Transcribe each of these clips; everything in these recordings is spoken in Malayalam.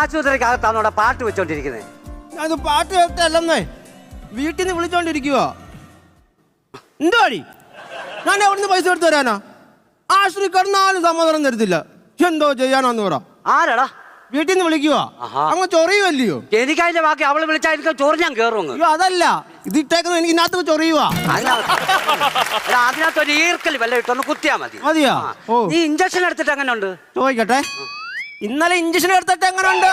ആശുപത്രിക്കകത്താണ് അവിടെ പാട്ട് വെച്ചോണ്ടിരിക്കുന്നത്. അത് പാട്ട് കേട്ടല്ലെന്നേ വീട്ടിൽ നിന്ന് വിളിച്ചോണ്ടിരിക്കുവോ? എന്തോ വഴി ഞാൻ എവിടുന്ന് പൈസ എടുത്ത് തരാനാ? ആശുപത്രി കിടന്നാലും സമാധാനം തരത്തില്ല. എന്തോ ചെയ്യാനാന്ന് പറ. ആരാടാ? വീട്ടിൽ നിന്ന് വിളിക്കുവോ? അങ്ങ് ചൊറിയുവല്ലയോ? എനിക്കതിന്റെ ബാക്കി അവള് വിളിച്ചാൽ എനിക്ക് ചൊറിഞ്ഞാൻ കയറും. അയ്യോ അതല്ല, ഇത് ഇട്ടേക്കുന്നത് എനിക്ക് ഇതിനകത്ത് ചൊറിയുവാ. അതിനകത്ത് ഒരു ഈർക്കൽ വല്ല ഇട്ടൊന്ന് കുത്തിയാ മതി. മതിയാ? ഓ നീ ഇഞ്ചക്ഷൻ എടുത്തിട്ട് എങ്ങനെ ഉണ്ട് ചോദിക്കട്ടെ. ഇന്നലെ ഇഞ്ചക്ഷൻ എടുത്തിട്ട് എങ്ങനെ ഉണ്ട്?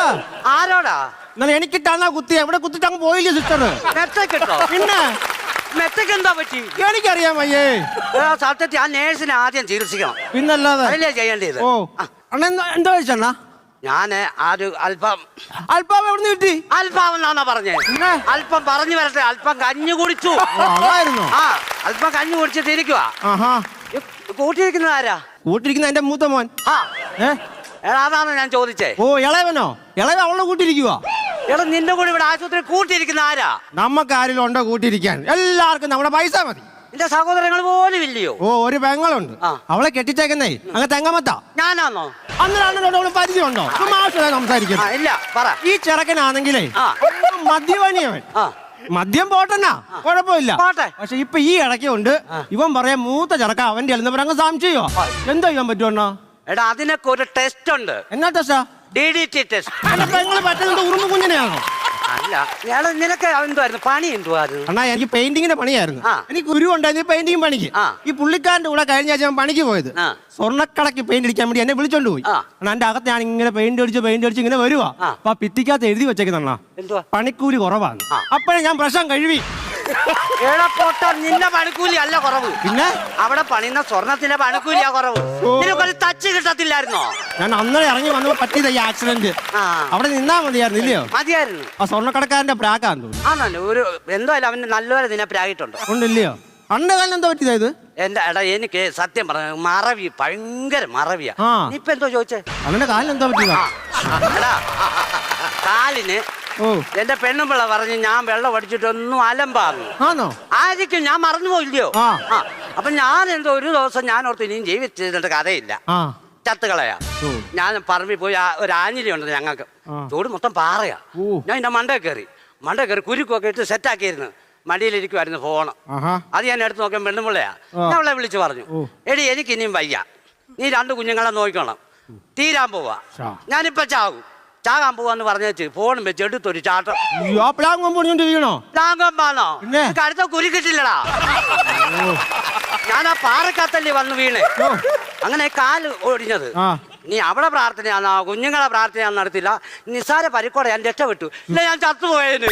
ആരോടാ? ഇന്നലെ എനിക്കിട്ടാന്നാ കുത്തി. എവിടെ കുത്തിട്ട് അങ്ങ് പോയില്ലേ സിസ്റ്റർ? മെത്തക്കിട്ടോ? പിന്നെ മെത്തക്ക് എന്താ പറ്റി? എനിക്കറിയാം അയ്യേ. സത്യത്തിൽ ആ നേഴ്സിനെ ആദ്യം ചികിത്സിക്കണം. പിന്നല്ലാതെ അതല്ലേ ചെയ്യേണ്ടത്. ഓ അണ്ണ എന്താ കഴിച്ചണ്ണ? ഞാന് അല്പം എവിടുന്ന് കിട്ടി? അല്പം എന്നാണോ പറഞ്ഞേ? അല്പം പറഞ്ഞു വരട്ടെ. അല്പം കഞ്ഞി കുടിച്ചു. ആ അല്പം കഞ്ഞി കുടിച്ചിട്ട് ഇരിക്കുവാ. കൂട്ടിയിരിക്കുന്നത് ആരാ? കൂട്ടിരിക്കുന്ന എന്റെ മൂത്ത മോൻ. അതാണ് ഞാൻ ചോദിച്ചേ. ഓ ഇളയവനോ? ഇളയവൻ അവളെ കൂട്ടിരിക്കുവാ. എടാ നിന്റെ കൂടെ ഇവിടെ ആശുപത്രി കൂട്ടിയിരിക്കുന്ന ആരാ? നമ്മക്ക് ആരെങ്കിലും ഉണ്ടോ കൂട്ടിരിക്കാൻ? എല്ലാവർക്കും നമ്മുടെ പൈസ മതി. നിന്റെ സഹോദരങ്ങൾ പോലും ഇല്ലയോ? ഓ ഒരു പെങ്ങളുണ്ട്. അവളെ കെട്ടിച്ചേക്കുന്നേ അങ്ങ് തെങ്ങമത്താ. ഞാനാന്നോ? അന്നേരം പരിചയമുണ്ടോ? സംസാരിക്കുന്നു. ഇല്ല പറ. ഈ ചെറുക്കനാണെങ്കിലേ മദ്യപാനിയവൻ. മദ്യം പോട്ടെന്നാ കുഴപ്പമില്ല. പക്ഷെ ഇപ്പൊ ഈ ഇടയ്ക്കുണ്ട് ഇവൻ പറയാൻ മൂത്ത ചെറുക്ക അവന്റെ അങ്ങ് സംശയോ. എന്താ ചെയ്യാൻ പറ്റുമോ? എടാ അതിനൊക്കെ ഒരു ടെസ്റ്റ് ഉണ്ട്. എന്നാ ടെസ്റ്റാ? DDT test. പറ്റുന്നത് ഉറുമ്പ് കുഞ്ഞിനെയാണോ? അല്ല നിനക്ക് എന്തുവായിരുന്നു പണി? എന്തുവായിരുന്നു? അണ്ണാ എനിക്ക് പെയിന്റിങ്ങിന്റെ പണിയായിരുന്നു. എനിക്ക് ഗുരു ഉണ്ടായിരുന്നു പെയിന്റിങ് പണിക്ക്. ഈ പുള്ളിക്കാരന്റെ കൂടെ കഴിഞ്ഞ ആഴ്ച ഞാൻ പണിക്ക് പോയത്. സ്വർണ്ണക്കടക്ക് പെയിന്റ് അടിക്കാൻ വേണ്ടി എന്നെ വിളിച്ചോണ്ട് പോയി. എന്റെ അകത്ത് ഞാൻ ഇങ്ങനെ പെയിന്റ് അടിച്ച് ഇങ്ങനെ വരുവാ. അപ്പൊ ഭിത്തിക്കകത്ത് എഴുതി വെച്ചേക്കുന്ന പണിക്കൂലി കുറവാണ്. അപ്പോഴേ ഞാൻ പ്രശ്നം കഴിവി. നിന്റെ പണിക്കൂലി അല്ല കുറവ്. പിന്നെ അവിടെ പണിയുന്ന സ്വർണത്തിന്റെ പണിക്കൂലിയാ കുറവ്. നിനക്കൊരു ടച്ച് കിട്ടത്തില്ലായിരുന്നോ? ഞാൻ അന്നേരം ഇറങ്ങി വന്നപ്പോ പറ്റിയത് ഈ ആക്സിഡന്റ്. അവിടെ നിന്നാ മതിയായിരുന്നു ഇല്ലയോ? മതിയായിരുന്നു. ആ സ്വർണ്ണക്കടക്കാരന്റെ പ്രാക്കാന്ന് തോന്നുന്നു. ആണല്ലോ. ഒരു എന്തായാലും അവന് നല്ലപോലെ നിന്നെ പ്രാഗിട്ടുണ്ട്. ഉണ്ടല്ലയോ? അന്റെ കാലം എന്താ പറ്റിയത്? എടാ എനിക്ക് സത്യം പറഞ്ഞു മറവി, ഭയങ്കര മറവിയാ. ഇപ്പൊ എന്തോ ചോദിച്ചേ? അവന്റെ കാലിന് എന്താ പറ്റിയതാ? കാലിന് എന്റെ പെണ്ണുമ്പിള്ള പറഞ്ഞ് ഞാൻ വെള്ളം അടിച്ചിട്ടൊന്നും അലമ്പാന്നു. ആയിരിക്കും, ഞാൻ മറന്നുപോയില്ലയോ? അപ്പൊ ഞാൻ എന്തോ ഒരു ദിവസം ഞാൻ ഓർത്ത് ഇനിയും ജീവിച്ചിട്ട് കഥയില്ല, ചത്തുകളയാ. ഞാൻ പറമ്പിൽ പോയി ഒരു ആഞ്ഞിലി ഉണ്ട് ഞങ്ങൾക്ക്. ചൂട് മൊത്തം പാറയാ. ഞാൻ എന്റെ മണ്ടേ കയറി കുരുക്കൊക്കെ ഇട്ട് സെറ്റാക്കിയിരുന്നു. മടിയിലിരിക്കുമായിരുന്നു ഫോണ്. അത് ഞാൻ എടുത്ത് നോക്കിയാൽ പെണ്ണുമ്പിള്ളയാ. ഞാൻ അവളെ വിളിച്ചു പറഞ്ഞു, എടി എനിക്ക് ഇനിയും വയ്യ, നീ 2 കുഞ്ഞുങ്ങളെ നോക്കണം, തീരാൻ പോവാ, ഞാനിപ്പൊ ചാകാൻ പോവാന്ന് പറഞ്ഞു ഫോണും വെച്ച് എടുത്തൊരു ചാട്ടം. അടുത്ത കുരി കിട്ടില്ലടാ. ഞാൻ ആ പാറക്കത്തല്ലേ വന്ന് വീണേ. അങ്ങനെ കാല് ഒടിഞ്ഞത്. നീ അവിടെ പ്രാർത്ഥനയാന്നോ കുഞ്ഞുങ്ങളെ പ്രാർത്ഥനയാന്ന് നടത്തില്ല. നിസ്സാര പരിക്കോടെ ഞാൻ രക്ഷപ്പെട്ടു. ഇല്ല ഞാൻ ചത്തുപോയേന്.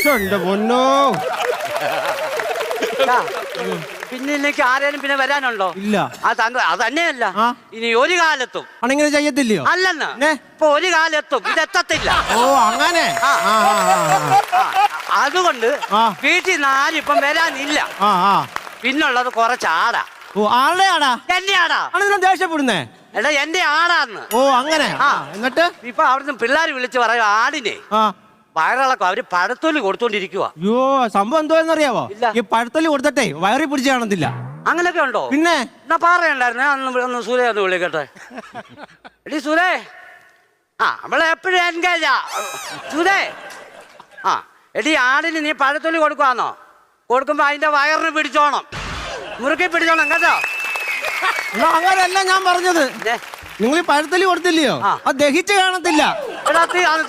പിന്നെ ഇല്ലെങ്കിൽ ആരേലും പിന്നെ വരാനുണ്ടോ? ഇല്ല. അത് തന്നെയല്ല, ഇനി ഒരു കാലത്തും അങ്ങനെ ചെയ്യത്തില്ലയോ? അല്ലെന്ന് ഇപ്പൊ ഒരു കാലത്തും ഇതെത്തത്തില്ല. ഓ അങ്ങനെ. അതുകൊണ്ട് വീട്ടിൽ നിന്ന് ആരും ഇപ്പം വരാനില്ല. പിന്നുള്ളത് കുറച്ച് ആടാ. ഓ ആളുടെ ആടാ? എന്റെ ആടാ. ദേഷ്യപ്പെടുന്നേ? എടാ എന്റെ ആടാന്ന്. ഓ അങ്ങനെ. എന്നിട്ട് ഇപ്പൊ അവിടുന്ന് പിള്ളേര് വിളിച്ച് പറയും ആടിനെ വയറിളക്കം. അവര് പഴത്തൊലി കൊടുത്തോണ്ടിരിക്കുക. അയ്യോ സംഭവം എന്തോന്നറിയാവോ? ഈ പഴത്തൊലി കൊടുത്തിട്ടേ വയറി പിടിച്ച് കാണത്തില്ല. അങ്ങനൊക്കെ ഉണ്ടോ? പിന്നെ എന്നാ പറയണ്ടായിരുന്നു. ഒന്ന് സൂര്യ ഒന്ന് വിളിക്കട്ടെ. എടി സൂരേ, അവളെ എപ്പോഴും എൻഗേജാ. സൂരേ, എടി ആടിന് നീ പഴത്തൊലി കൊടുക്കുവാന്നോ? കൊടുക്കുമ്പോ അതിന്റെ വയറിന് പിടിച്ചോണം, മുറുക്കി പിടിച്ചോണം കേട്ടോ. അങ്ങനെയല്ല ഞാൻ പറഞ്ഞത്. നിങ്ങൾ ഈ പഴത്തൊലി കൊടുത്തില്ലയോ, അത് ദഹിച്ച് കാണത്തില്ല.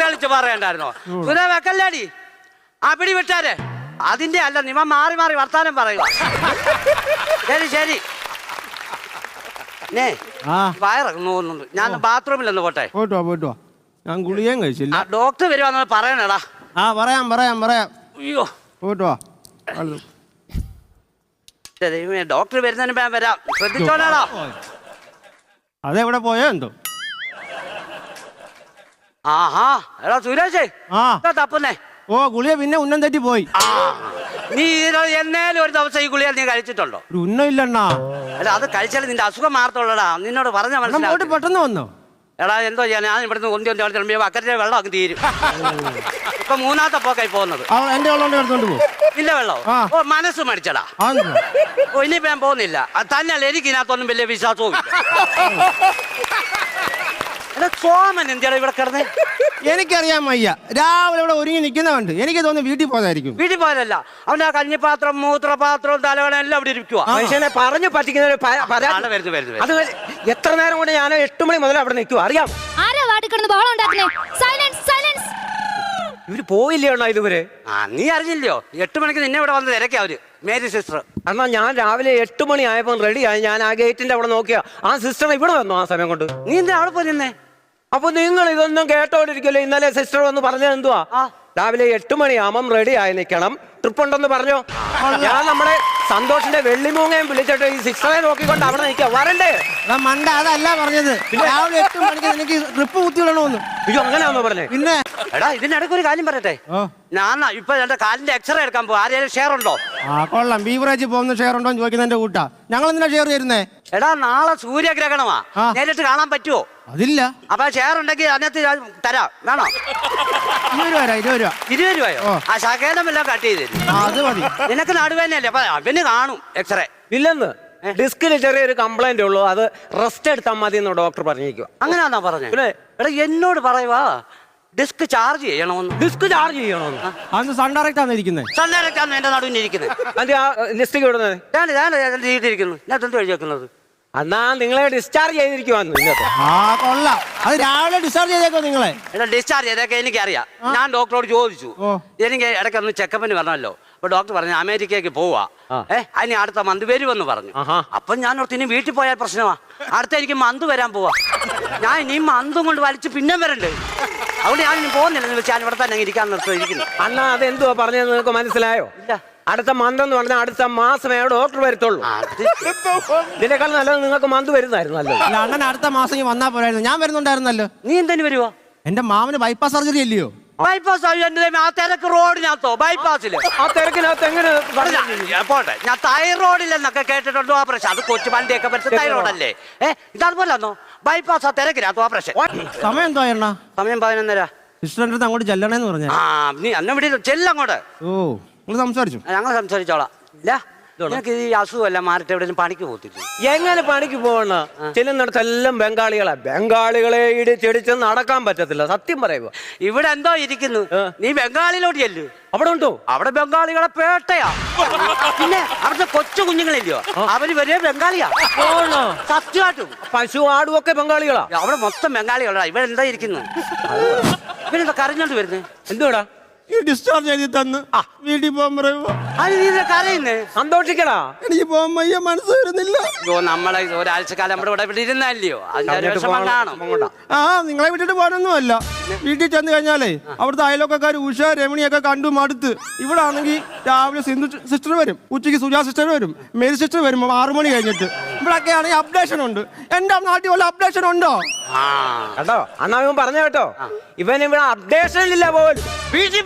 തെളിച്ച് പറയണ്ടായിരുന്നോ? സുരേ വെക്കല്ലേടി, ആ പിടി വിട്ടാരെ. അതിന്റെ അല്ല, നിമ മാറി മാറി വർത്താനം പറയുക. ശരി വയറൊന്നു പോകുന്നുണ്ട്. ഞാൻ ബാത്റൂമിൽ ഒന്ന് പോട്ടെ. പോട്ടോ. ഞാൻ ഗുളികയും കഴിച്ചില്ല. ഡോക്ടർ വരുവാന്ന് പറയണടാ. പറയാം. അയ്യോ പോട്ടോ. ഡോക്ടർ വരുന്നതിന് ഞാൻ വരാം. ശ്രദ്ധിച്ചോടാ. അതെവിടെ പോയോ എന്തോ? എടാ സുരേഷേ, തപ്പുന്നേ. ഓ ഗുളിക പിന്നെ ഉന്നം തെറ്റി പോയി. നീ എന്നേലും ഒരു ദിവസം ഈ ഗുളിക നീ കഴിച്ചിട്ടുണ്ടോ? ഉന്നം ഇല്ലണ്ണാ. അല്ല അത് കഴിച്ചാൽ നിന്റെ അസുഖം മാറത്തുള്ളടാ. നിന്നോട് പറഞ്ഞ മനസ്സിലായി. പെട്ടെന്ന് വന്നോ? എടാ എന്തോ ചെയ്യാൻ, ഞാൻ ഇവിടുന്ന് കൊന്തി അക്കരെ വെള്ളം അങ്ങ് തീരും. ഇപ്പൊ 3ാമത്തെ പോക്കായി പോകുന്നത്. ഇല്ല വെള്ളം. ഓ മനസ്സ് മടിച്ചടാ. ഇനിയിപ്പോ ഞാൻ പോകുന്നില്ല. തന്നെയല്ല എനിക്ക് ഇതിനകത്തൊന്നും വലിയ വിശ്വാസവും. സോമൻ എന്തിനാ ഇവിടെ കിടന്നേ? എനിക്കറിയാൻ വയ്യ. രാവിലെ ഇവിടെ ഒരുങ്ങി നിൽക്കുന്നവണ്ട്. എനിക്ക് തോന്നുന്നു വീട്ടിൽ പോയതായിരിക്കും. വീട്ടിൽ പോയതല്ല, അവന്റെ ആ കഞ്ഞിപ്പാത്രം, മൂത്രപാത്രവും, തലവണ എല്ലാം അവിടെ ഇരിക്കുക. മനുഷ്യനെ പറഞ്ഞു പറ്റിക്കുന്ന അത് എത്ര നേരം കൊണ്ട് ഞാൻ 8 മണി മുതൽ അവിടെ നിൽക്കുക അറിയാം. ഇവര് പോയില്ലയോ ഇതുവരെ? നീ അറിഞ്ഞില്ലയോ? 8 മണിക്ക് നിന്നെ ഇവിടെ വന്ന് തിരക്കാ അവര്, മേരി സിസ്റ്റർ. എന്നാ ഞാൻ രാവിലെ 8 മണി ആയപ്പോ റെഡിയായി. ഞാൻ ആ ഗേറ്റിന്റെ അവിടെ നോക്കിയ ആ സിസ്റ്റർ ഇവിടെ വന്നു. ആ സമയം കൊണ്ട് നീ എന്താ അവിടെ പോയി നിന്നേ? അപ്പൊ നിങ്ങൾ ഇതൊന്നും കേട്ടോണ്ടിരിക്കല്ലോ. ഇന്നലെ സിസ്റ്റർ വന്ന് പറഞ്ഞത് എന്തുവാ? രാവിലെ 8 മണിയാകുമ്പം റെഡി ആയി നിൽക്കണം, ട്രിപ്പ് ഉണ്ടെന്ന് പറഞ്ഞോ. ഞാൻ നമ്മുടെ സന്തോഷിന്റെ വെള്ളിമൂങ്ങയും വിളിച്ചിട്ട് ഈ സിസ്റ്ററെ നോക്കിക്കൊണ്ട് അവിടെ നിൽക്കുക. വരണ്ടേ മണ്ട, അതല്ല പറഞ്ഞത്. രാവിലെ 8 മണിക്ക് എനിക്ക് ട്രിപ്പ് കുത്തി വിടണമെന്ന്. അയ്യോ, അങ്ങനെയാണോ പറഞ്ഞേ? പിന്നെ എടാ, ഇതിനിടയ്ക്ക് ഒരു കാര്യം പറയട്ടെ. ഞാൻ ഇപ്പൊ എന്റെ കാലിന്റെ എക്സ്റേ എടുക്കാൻ പോകും. ആരെയും ഷെയർ ഉണ്ടോ? കൊള്ളാം. ബീവറേജ് പോകുന്ന ഷെയർ ഉണ്ടോ എന്ന് ചോദിക്കുന്നതിന്റെ കൂട്ടാ. ഞങ്ങൾ എന്തിനാ ഷെയർ തരുന്നേ? എടാ, നാളെ സൂര്യഗ്രഹണമാ, നേരിട്ട് കാണാൻ പറ്റുമോ? അതില്ല. അപ്പൊ ഷെയർ ഉണ്ടെങ്കിൽ അതിനകത്ത് തരാം. വേണോ? 20 രൂപ. 20 രൂപയോ? ആ ശകലം എല്ലാം കട്ട് ചെയ്ത് തരും. അത് മതി. നിനക്ക് നടുവേനല്ലേ? അപ്പൊ അവന് കാണും എക്സ്റേ. ഇല്ലെന്ന്, ഡിസ്കിൽ ചെറിയൊരു കംപ്ലൈന്റ് ഉള്ളൂ, അത് റെസ്റ്റ് എടുത്താൽ മതി എന്ന് ഡോക്ടർ പറഞ്ഞിരിക്കുക. അങ്ങനെയാണോ പറഞ്ഞത്? എടാ, എന്നോട് പറയുവാ ഡിസ്ക് ചാർജ് ചെയ്യണമെന്ന്. ഡിസ്ക് ചാർജ് ചെയ്യണമെന്ന്? അന്ന് സൺ ഡയറക്റ്റ് ആണ് ഇരിക്കുന്നത്. സൺ ഡയറക്റ്റ് ആണ് എന്റെ നടുവിന് ഇരിക്കുന്നത്. അത് ആ ലിസ്റ്റിക്ക് വിടുന്നത് ഇരിക്കുന്നു. ഞാൻ എന്ത് എഴുതി വെക്കുന്നത്? എന്നാ നിങ്ങളെ ഡിസ്ചാർജ് ചെയ്തിരിക്കുവാന്ന് ഇന്നത്തെ. കൊള്ളാം. അത് രാവിലെ ഡിസ്ചാർജ് ചെയ്തേക്കോ നിങ്ങളെ? എടാ, ഡിസ്ചാർജ് ചെയ്തൊക്കെ എനിക്കറിയാം. ഞാൻ ഡോക്ടറോട് ചോദിച്ചു. എനിക്ക് ഇടയ്ക്കൊന്ന് ചെക്കപ്പിന് വരണമല്ലോ. അപ്പൊ ഡോക്ടർ പറഞ്ഞു അമേരിക്കയ്ക്ക് പോവാ, അതിന് അടുത്ത മന്ത് വരുമെന്ന് പറഞ്ഞു. അപ്പൊ ഞാൻ ഓർത്ത് ഇനി വീട്ടിൽ പോയാൽ പ്രശ്നമാ. അടുത്ത എനിക്ക് മന്ത് വരാൻ പോവാ. ഞാൻ ഇനി മന്തും കൊണ്ട് വലിച്ച് പിന്നെ വരണ്ടേ. അതുകൊണ്ട് ഞാൻ ഇനി പോകുന്നില്ലെന്ന് വെച്ചാൽ ഞാൻ ഇവിടെ തന്നെ ഇരിക്കാൻ നിർത്തിയിരിക്കുന്നു. അണ്ണാ, അത് എന്തുവാ പറഞ്ഞത് നിങ്ങൾക്ക് മനസ്സിലായോ? ഇല്ല. അടുത്ത മന്ത് എന്ന് പറഞ്ഞാൽ അടുത്ത മാസമേ ഡോക്ടർ വരത്തുള്ളൂ. ഇതിനേക്കാൾ നല്ലത് നിങ്ങൾക്ക് മന്ത് വരുന്നതായിരുന്നു നല്ലത്. അണ്ണൻ അടുത്ത മാസം വന്നാ പോരായിരുന്നു. ഞാൻ വരുന്നുണ്ടായിരുന്നല്ലോ. നീ എന്തിനു വരുവോ? എന്റെ മാമന് ബൈപ്പാസ് സർജറി അല്ലയോ? ബൈപ്പാസ് ആ തിരക്ക് റോഡിനകത്തോ? ബൈപ്പാസില് ആ തിരക്കിനകത്ത് എങ്ങനെ പോട്ടെ. ഞാൻ തൈറോഡിലെന്നൊക്കെ കേട്ടിട്ടുണ്ടോ ഓപ്പറേഷൻ? അത് കൊച്ചു വണ്ടിയൊക്കെ പറ്റും തൈറോഡല്ലേ? ഇതതുപോലെന്നോ ബൈപ്പാസ് ആ തിരക്കിനകത്ത് ഓപ്പറേഷൻ. സമയം എന്തോ എണ്ണ? സമയം 11:30. സിസ്റ്ററിന്റെ അടുത്ത് അങ്ങോട്ട് ചെല്ലണേന്ന് പറഞ്ഞു. നീ അന്നെ വിടി ചെല്ലങ്ങോട്ട്. ഓ, നിങ്ങൾ സംസാരിച്ചു? ഞങ്ങൾ സംസാരിച്ചോളാം. ഇല്ല, നിനക്ക് ഈ അസുഖമല്ല മാറിട്ട് എവിടെയും പണിക്ക് പോകത്തില്ല. എങ്ങനെ പണിക്ക് പോകണ? ചെല്ലുന്നിടത്തെല്ലാം ബംഗാളികളെ ഇടിച്ചിടിച്ച് നടക്കാൻ പറ്റത്തില്ല. സത്യം പറയുക. ഇവിടെ എന്തോ ഇരിക്കുന്നു. നീ ബംഗാളിലോട്ട് ചെല്ലു. അവിടെ ഉണ്ടോ? അവിടെ ബംഗാളികളെ പേട്ടയാ. പിന്നെ അവിടുത്തെ കൊച്ചു കുഞ്ഞുങ്ങളില്ലയോ, അവര് വരെ ബംഗാളിയാ. സത്യമായിട്ടും പശു ആടും ഒക്കെ ബംഗാളികളാ. അവിടെ മൊത്തം ബംഗാളികളാ. ഇവിടെ എന്താ ഇരിക്കുന്നു? ഇവരെന്താ കരഞ്ഞോണ്ട് വരുന്നേ? എന്തുവാടാ? ഡിസ്ചാർജ് ചെയ്ത് തന്ന് വീട്ടിൽ പോകാൻ പറയുമ്പോ കരയുന്നേ. സന്തോഷിക്കടാ. എനിക്ക് പോകാൻ വയ്യ, മനസ്സ് വരുന്നില്ല. നമ്മളെ ഒരാഴ്ച കാലം നമ്മുടെ ഇവിടെ ഇരുന്നല്ലയോ, അതിന്റെ വിഷമം കാണും. നിങ്ങളെ വിട്ടിട്ട് പോകാനൊന്നും അല്ല. വീട്ടിൽ ചെന്ന് കഴിഞ്ഞാലേ അവിടുത്തെ അയലോക്കാർ ഉഷ രമണിയൊക്കെ കണ്ടു മടുത്ത്. ഇവിടെ ആണെങ്കിൽ രാവിലെ സിന്ധു സിസ്റ്റർ വരും, ഉച്ചയ്ക്ക് സുജാ സിസ്റ്റർ വരും, മേരി സിസ്റ്റർ വരും 6 മണി കഴിഞ്ഞിട്ട്. ഇവിടൊക്കെ ആണെങ്കിൽ അപ്ഡേഷൻ ഉണ്ട്. എന്റെ നാട്ടിൽ വല്ല അപ്ഡേഷൻ ഉണ്ടോ? കേട്ടോ, അണ്ണാ ഇവൻ പറഞ്ഞ കേട്ടോ, ഇവൻ ഇവിടെ അപ്ഡേഷൻ ഇല്ല പോലും. വീട്ടിൽ